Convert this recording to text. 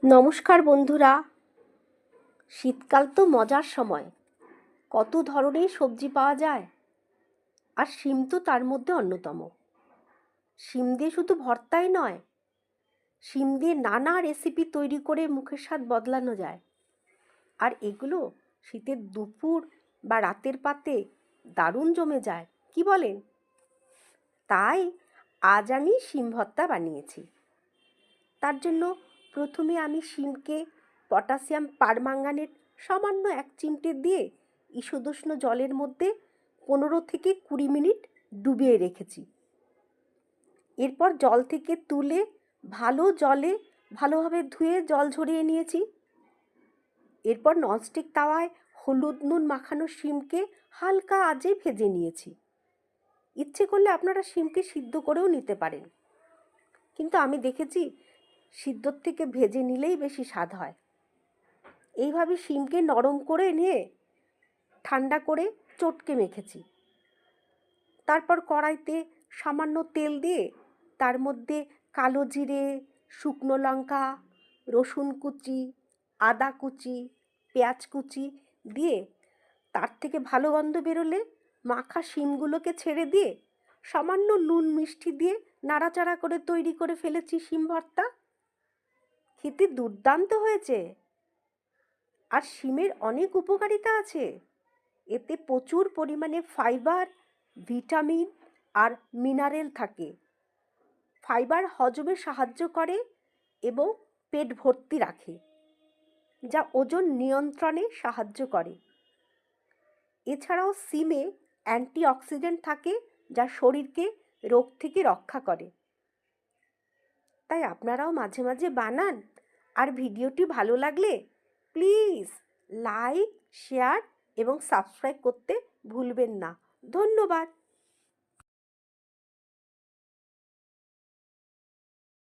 নমস্কার বন্ধুরা। শীতকাল তো মজার সময়। কত ধরনের সবজি পাওয়া যায়, আর শিম তো তার মধ্যে অন্যতম। শিম দিয়ে শুধু ভর্তাই নয়, শিম দিয়ে নানা রেসিপি তৈরি করে মুখের স্বাদ বদলানো যায়। আর এগুলো শীতের দুপুর বা রাতের পাতে দারুণ জমে যায়, কি বলেন? তাই আজ আমি শিম ভর্তা বানিয়েছি। তার জন্য প্রথমে আমি শিমকে পটাশিয়াম পারম্যাঙ্গানেট সামান্য 1 চিমটে দিয়ে ঈষদুষ্ণ জলের মধ্যে 15 থেকে 20 মিনিট ডুবিয়ে রেখেছি। এরপর জল থেকে তুলে ভালো জলে ভালোভাবে ধুয়ে জল ঝরিয়ে নিয়েছি। এরপর ননস্টিক তাওয়ায় হলুদ নুন মাখানো শিমকে হালকা আঁচে ভেজে নিয়েছি। ইচ্ছে করলে আপনারা শিমকে সিদ্ধ করেও নিতে পারেন, কিন্তু আমি দেখেছি সিদ্ধর থেকে ভেজে নিলেই বেশি স্বাদ হয়। এইভাবে শিমকে নরম করে নিয়ে ঠান্ডা করে চটকে মেখেছি। তারপর কড়াইতে সামান্য তেল দিয়ে তার মধ্যে কালো জিরে, শুকনো লঙ্কা, রসুন কুচি, আদা কুচি, পেঁয়াজ কুচি দিয়ে তার থেকে ভালো গন্ধ বেরোলে মাখা শিমগুলোকে ছেড়ে দিয়ে সামান্য নুন মিষ্টি দিয়ে নাড়াচাড়া করে তৈরি করে ফেলেছি শিম ভর্তা। খেতে দুর্দান্ত হয়েছে। আর শিমের অনেক উপকারিতা আছে। এতে প্রচুর পরিমাণে ফাইবার, ভিটামিন আর মিনারেল থাকে। ফাইবার হজমে সাহায্য করে এবং পেট ভর্তি রাখে, যা ওজন নিয়ন্ত্রণে সাহায্য করে। এছাড়াও শিমে অ্যান্টিঅক্সিডেন্ট থাকে, যা শরীরকে রোগ থেকে রক্ষা করে। তাই আপনারাও মাঝে মাঝে বানান। আর ভিডিওটি ভালো লাগলে প্লিজ লাইক, শেয়ার এবং সাবস্ক্রাইব করতে ভুলবেন না। ধন্যবাদ।